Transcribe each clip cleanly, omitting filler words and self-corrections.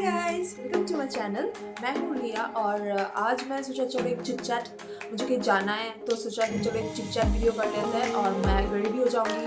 Guys, welcome to my channel. मैं हूँ रिया और आज मैं सोचा चलो एक चिट चैट, मुझे कहीं जाना है तो सोचा कि चलो एक चिट चैट वीडियो कर लेते हैं और मैं रेडी भी हो जाऊंगी।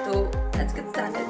तो लेट्स गेट स्टार्टेड।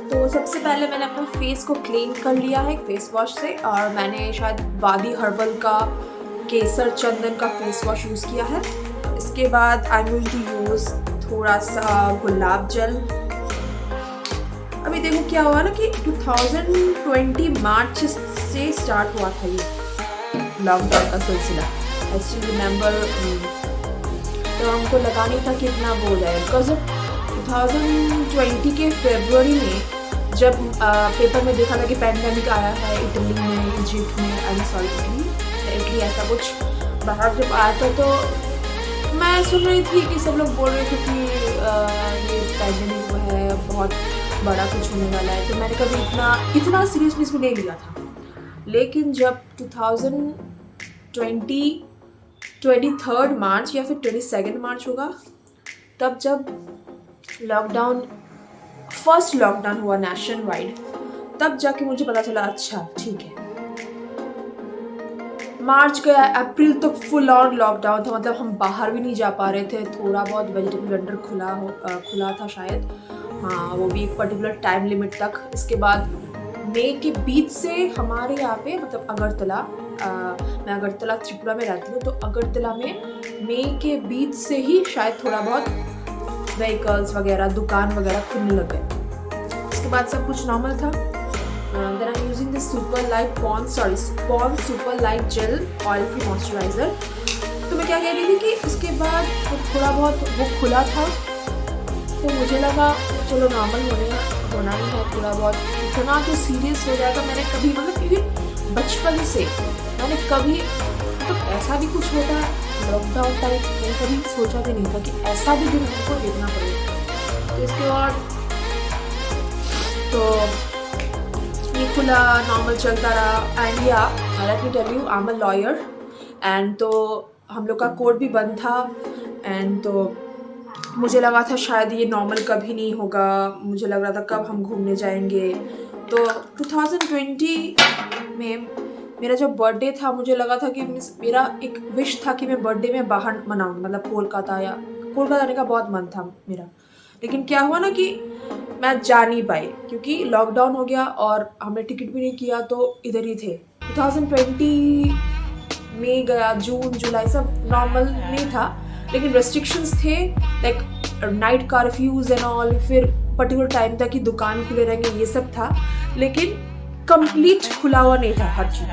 तो सबसे पहले मैंने अपना फेस को क्लीन कर लिया है फेस वॉश से और मैंने शायद वादी हर्बल का केसर चंदन का फेस वॉश यूज़ किया है। इसके बाद I am going to use थोड़ा सा गुलाब जल। अभी देखो क्या हुआ ना कि 2020 मार्च से स्टार्ट हुआ था ये लॉकडाउन का सिलसिला। I still remember. तो हमको लगा नहीं था कि इतना वो हो जाएगा बिकॉज 2020 के फरवरी में जब पेपर में देखा था कि पैंडेमिक आया है इटली में, इजिप्ट में, इटली ऐसा कुछ बाहर जब आया था तो मैं सुन रही थी कि सब लोग बोल रहे थे कि ये पैंडेमिक है, बहुत बड़ा कुछ होने वाला है। तो मैंने कभी इतना सीरियसली इसको नहीं लिया था। लेकिन जब 23 मार्च या फिर 22 मार्च होगा तब जब फर्स्ट लॉकडाउन हुआ नेशन वाइड, तब जाके मुझे पता चला अच्छा ठीक है। मार्च गया, अप्रैल तक फुल ऑन लॉकडाउन था, मतलब हम बाहर भी नहीं जा पा रहे थे। थोड़ा बहुत वेजिटेबल वेंडर खुला था शायद, हाँ वो भी एक पर्टिकुलर टाइम लिमिट तक। इसके बाद मई के बीच से हमारे यहाँ पे मतलब अगरतला, मैं अगरतला त्रिपुरा में रहती हूँ, तो अगरतला में मई के बीच से ही शायद थोड़ा बहुत व्हीकल्स वगैरह, दुकान वगैरह खुलने लग गए। इसके बाद सब कुछ नॉर्मल था। Then I'm using this Pond's Super Light Gel Oil Free Moisturizer। तो मैं क्या कह रही थी कि उसके बाद थोड़ा बहुत वो खुला था तो मुझे लगा चलो नॉर्मल होना ही है, थोड़ा बहुत इतना तो सीरियस हो जाएगा मैंने कभी, मतलब क्योंकि बचपन से मैंने कभी मतलब ऐसा भी कुछ होता है लॉकडाउन टाइम, मैंने कभी सोचा भी नहीं था कि ऐसा भी दिन हमको देखना पड़ेगा। तो इसके बाद तो ये खुला नॉर्मल चलता रहा। एंड या let me tell you, I am a lawyer and तो हम लोग का कोर्ट भी बंद था। एंड तो मुझे लगा था शायद ये नॉर्मल कभी नहीं होगा, मुझे लग रहा था कब हम घूमने जाएंगे। तो 2020 में मेरा जब बर्थडे था मुझे लगा था कि मेरा एक विश था कि मैं बर्थडे में बाहर मनाऊंगी, मतलब कोलकाता जाने का बहुत मन था मेरा। लेकिन क्या हुआ ना कि मैं जा नहीं पाई क्योंकि लॉकडाउन हो गया और हमने टिकट भी नहीं किया, तो इधर ही थे। 2020 में गया, जून जुलाई सब नॉर्मल नहीं था, लेकिन रेस्ट्रिक्शंस थे like night curfews and all, फिर पर्टिकुलर टाइम तक ही दुकान खुले रहेंगे, ये सब था। लेकिन कंप्लीट खुला हुआ नहीं था हर चीज़।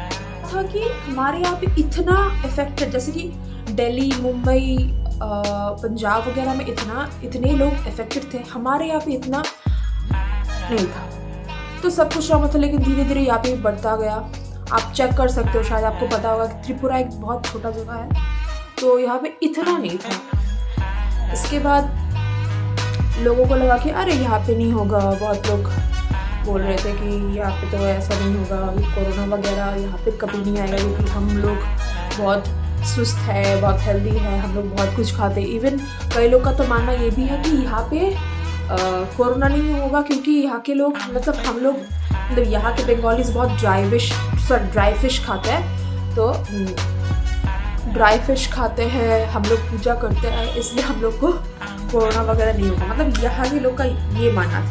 था कि हमारे यहाँ पे इतना इफेक्टेड, जैसे कि दिल्ली, मुंबई, पंजाब वगैरह में इतने लोग इफेक्टेड थे, हमारे यहाँ पे इतना नहीं था। तो सब कुछ नॉर्मल था, लेकिन धीरे धीरे यहाँ पे बढ़ता गया। आप चेक कर सकते हो, शायद आपको पता होगा कि त्रिपुरा एक बहुत छोटा जगह है, तो यहाँ पे इतना नहीं था। इसके बाद लोगों को लगा कि अरे यहाँ पे नहीं होगा, बहुत लोग बोल रहे थे कि यहाँ पे तो ऐसा नहीं होगा, कोरोना वगैरह यहाँ पे कभी नहीं आएगा क्योंकि हम लोग बहुत सुस्त है, बहुत हेल्दी है, हम लोग बहुत कुछ खाते हैं। इवन कई लोग का तो मानना ये भी है कि यहाँ पे कोरोना नहीं होगा क्योंकि यहाँ के लोग, मतलब हम लोग, मतलब यहाँ के बंगालीज बहुत ड्राई फिश खाते हैं, तो ड्राई फिश खाते हैं, हम लोग पूजा करते हैं, इसलिए हम लोग को कोरोना वगैरह नहीं होगा, मतलब यहाँ के लोग का ये मानना था।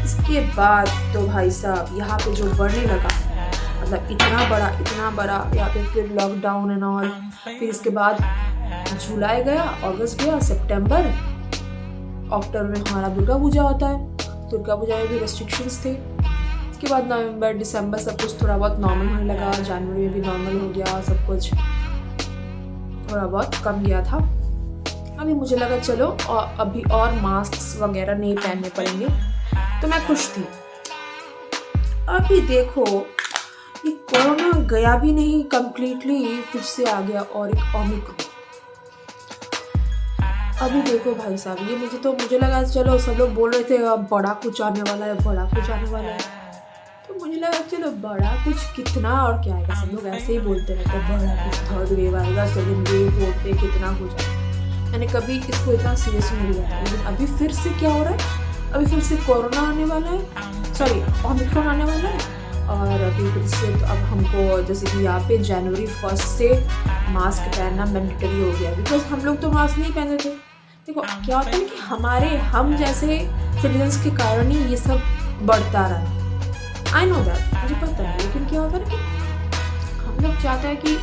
इसके बाद तो भाई साहब यहाँ पे जो बढ़ने लगा, मतलब इतना बड़ा यहाँ पे, फिर लॉकडाउन एंड ऑल। फिर इसके बाद जुलाई गया, अगस्त गया, सितंबर, अक्टूबर में हमारा दुर्गा पूजा होता है, दुर्गा पूजा में भी रेस्ट्रिक्शंस थे। इसके बाद नवंबर, दिसंबर सब कुछ थोड़ा बहुत नॉर्मल होने लगा, जनवरी में भी नॉर्मल हो गया, सब कुछ थोड़ा बहुत कम गया था। अभी मुझे लगा चलो और अभी और मास्क वगैरह नहीं पहनने पड़ेंगे, तो मैं खुश थी। अभी देखो ये कोरोना गया भी नहीं कंप्लीटली, फिर से आ गया और एक ओमिक्रॉन। अभी देखो भाई साहब, ये मुझे लगा चलो सब लोग बोल रहे थे बड़ा कुछ आने वाला है, तो मुझे लगा चलो बड़ा कुछ कितना और क्या आएगा, सब लोग ऐसे ही बोलते रहते हैं बड़ा कुछ, थर्ड वेव आएगा, सेकंड वेव, फोर्थ वेव, कितना हो जाएगा। मैंने कभी इसको इतना सीरियस नहीं लिया था। लेकिन अभी फिर से क्या हो रहा है, अभी फिर से कोरोना आने वाला है, सॉरी ओमिक्रॉन आने वाला है और अभी फिर से तो अब हमको जैसे कि यहाँ पे जनवरी 1 से मास्क पहनना मैंडेटरी हो गया, बिकॉज हम लोग तो मास्क नहीं पहनते थे। देखो क्या होता है कि हम जैसे सिटीजन्स के कारण ही ये सब बढ़ता रहा है। आई नो दैट, मुझे पता है, लेकिन क्या होता है ना कि हम लोग चाहते हैं कि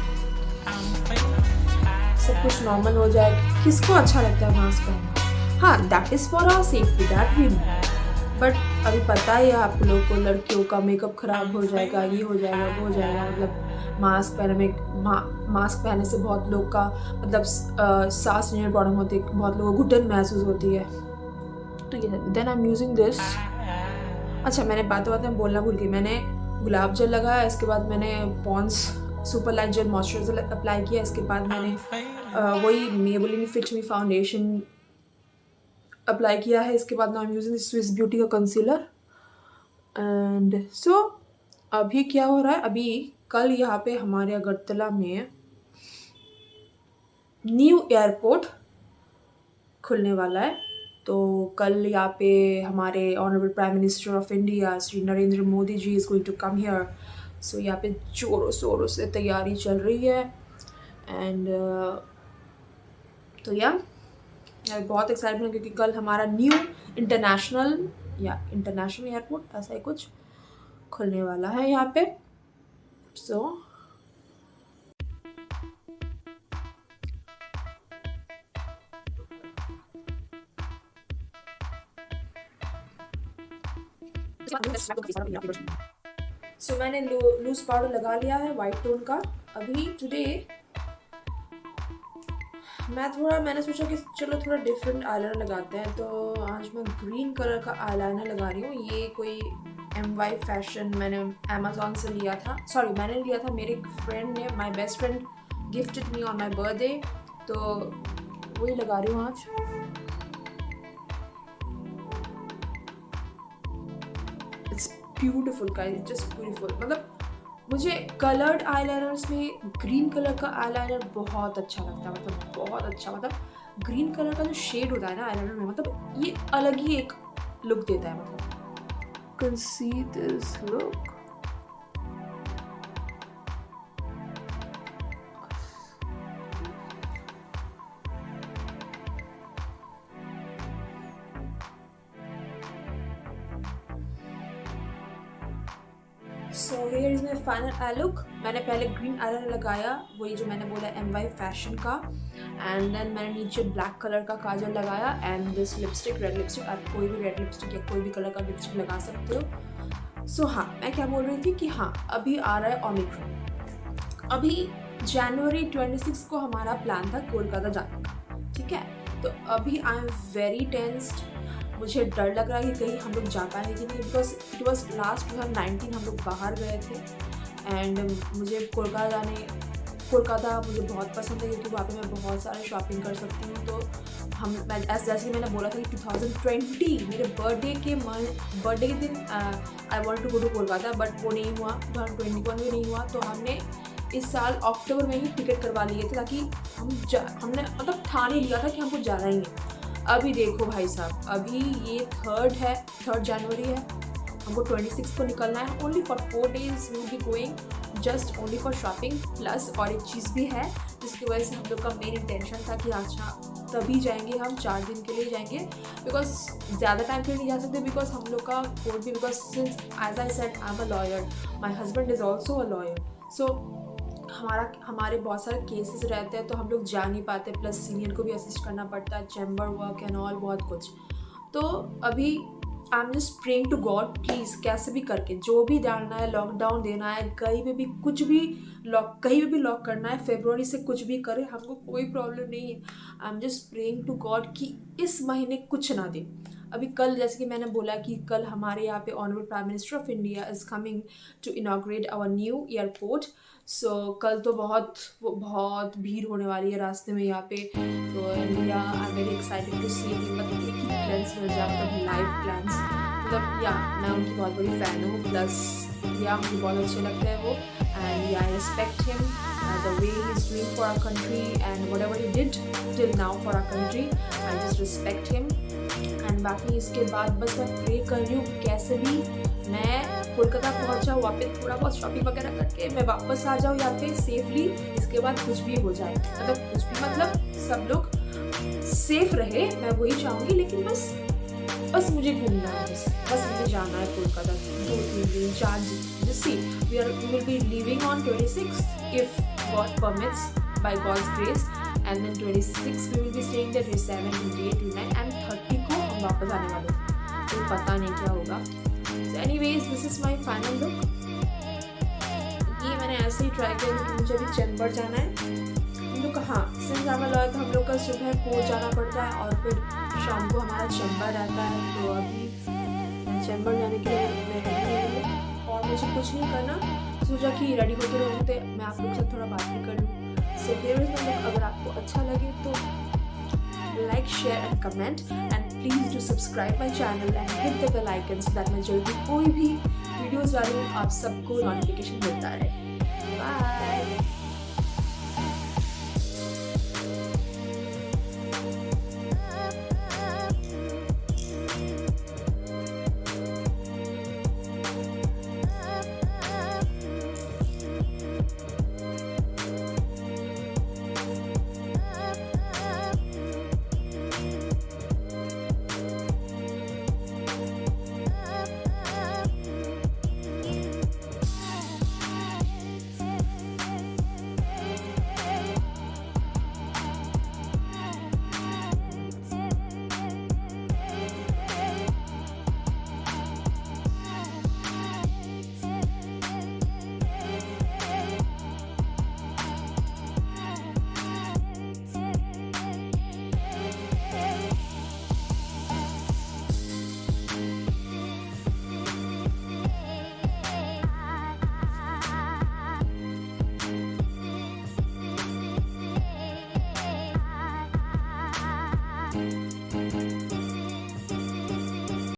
सब कुछ नॉर्मल हो जाए। किसको अच्छा लगता है मास्क पहनना? हाँ, that is for our safety, that we know, but अभी पता ही है आप लोग को, लड़कियों का मेकअप खराब हो जाएगा, ये हो जाएगा, वो हो जाएगा। मतलब मास्क पहनने से बहुत लोग का मतलब सांस लेने में प्रॉब्लम होती है, बहुत लोगों को घुटन महसूस होती है। तो ये then I am using this. अच्छा, मैंने बात में बोलना भूल गई, मैंने गुलाब जल लगाया, इसके बाद मैंने Pond's super light gel moisturiser apply किया, इसके बाद मैंने वही Maybelline fit me foundation apply किया है। इसके बाद I am using Swiss beauty का कंसीलर। एंड सो अभी क्या हो रहा है, अभी कल यहाँ पे हमारे अगरतला में न्यू एयरपोर्ट खुलने वाला है। तो कल यहाँ पे हमारे honourable prime minister of India Shri Narendra Modi ji is going to come here. So यहाँ पे जोरों शोरों से तैयारी चल रही है। एंड तो या बहुत एक्साइटमेंट, क्योंकि कल हमारा न्यू इंटरनेशनल एयरपोर्ट ऐसा ही कुछ खुलने वाला है यहाँ पे। सो मैंने लूज पाउडर लगा लिया है वाइट टोन का। अभी टुडे मैंने सोचा कि चलो थोड़ा डिफरेंट आईलाइनर लगाते हैं, तो आज मैं ग्रीन कलर का आईलाइनर लगा रही हूँ। ये कोई MY फैशन मैंने अमेज़ॉन से लिया था, मैंने लिया था, मेरे फ्रेंड ने, my best friend gifted me on my birthday, तो वही लगा रही हूँ आज। It's beautiful guys, just beautiful. मतलब मुझे कलर्ड आईलाइनर्स में ग्रीन कलर का आईलाइनर बहुत अच्छा लगता है, मतलब बहुत अच्छा। मतलब ग्रीन कलर का जो शेड होता है ना आईलाइनर में, मतलब ये अलग ही एक लुक देता है। मतलब can see this look. So here is my final I look. मैंने पहले ग्रीन आईलाइनर लगाया, वही जो मैंने बोला MY फैशन का, एंड देन मैंने नीचे ब्लैक कलर का काजल लगाया and this lipstick, red lipstick. आप कोई भी रेड लिपस्टिक या कोई भी कलर का लिपस्टिक लगा सकते हो। सो हाँ, मैं क्या बोल रही थी कि हाँ, अभी आ रहा है ओमिक्रॉन। अभी जनवरी 26 को हमारा प्लान था कोलकाता जाने का, ठीक है। तो अभी आई एम वेरी टेंस्ड, मुझे डर लग रहा है कि कहीं हम लोग जा पाएंगे कि नहीं, बिकॉज इट वॉज लास्ट 2019 हम लोग बाहर गए थे। एंड मुझे कोलकाता मुझे बहुत पसंद है, क्योंकि वहाँ पे मैं बहुत सारे शॉपिंग कर सकती हूँ। तो जैसे मैंने बोला था कि 2020 मेरे बर्थडे के दिन I want to go to Kolkata, but वो नहीं हुआ, 2021 में नहीं हुआ। तो हमने इस साल अक्टूबर में ही टिकट करवा लिए थे, ताकि हमने मतलब ठान ही लिया था कि हमको जाना ही है। अभी देखो भाई साहब, अभी ये 3 जनवरी है, हमको 26 को निकलना है। Only for 4 days we will be going, just only for shopping plus. और एक चीज़ भी है जिसकी वजह से हम लोग का मेन इंटेंशन था कि अच्छा तभी जाएंगे, हम 4 दिन के लिए जाएंगे, बिकॉज ज़्यादा टाइम के लिए नहीं जा सकते, बिकॉज हम लोग का कोर्ट भी, because since as I said I am a lawyer, my husband is also a lawyer. So हमारे बहुत सारे केसेस रहते हैं, तो हम लोग जा नहीं पाते, प्लस सीनियर को भी असिस्ट करना पड़ता है, चैम्बर वर्क एंड ऑल, बहुत कुछ। तो अभी I am just praying to God, please कैसे भी करके जो भी डालना है, लॉकडाउन देना है, कहीं पे भी कुछ भी कहीं पे भी लॉक करना है, फरवरी से कुछ भी करे, हमको कोई प्रॉब्लम नहीं है। I am just praying to God कि इस महीने कुछ ना दे। अभी कल, जैसे कि मैंने बोला कि कल हमारे यहाँ पे honourable prime minister of India is coming to inaugurate our new airport. So कल तो बहुत भीड़ होने वाली है रास्ते में यहाँ पे। तो India I am very excited to see, मतलब एक ही प्लान्स मिल जाए, मतलब लाइव प्लान्स। मतलब या मैं उनकी बहुत बड़ी फ़ैन हूँ, प्लस या मुझे बहुत अच्छे लगते हैं वो। and yeah, I respect him, the way he's doing for our country and whatever he did till now for our country. I just respect him. And बाकी इसके बाद बस मैं प्रे कर रही हूँ कैसे भी मैं कोलकाता पहुँच जाऊँ, वहाँ पे थोड़ा बहुत शॉपिंग वगैरह करके मैं वापस आ जाऊँ यहाँ पे सेफली। इसके बाद कुछ भी हो जाए, मतलब कुछ भी मतलब सब लोग सेफ रहे, मैं वही चाहूँगी। लेकिन बस मुझे घूमना है, बस मुझे जाना है कोलकाता 2-3 दिन 4 दिन। Just see we will be leaving on 26th if God permits, by God's grace, and then 26 we will be staying there, 27, 28, 29 and 30 को हम वापस आने वाले हैं। तो पता नहीं क्या होगा। So anyways, this is my final look। ये मैंने ऐसे ही ट्राई किया क्योंकि मुझे अभी चैम्बर जाना है। हम लोग हाँ, सिंस हमें लगा तो हम लोग का सुबह कोर्ट जाना पड़ता है और फिर शाम को हमारा चैम्बर रहता है। तो अभी चैम्बर जाने के लिए मैं रेडी हूँ और मुझे कुछ नहीं करना। सोचा कि रेडी होते रहते मैं आप लोग से थोड़ा बात भी कर लूँ। सो अगर आपको अच्छा लगे तो like, share and comment and please do subscribe my channel and hit the bell icon so that मैं जल्दी कोई भी वीडियोज़ डालूँ आप सबको नोटिफिकेशन मिलता रहे।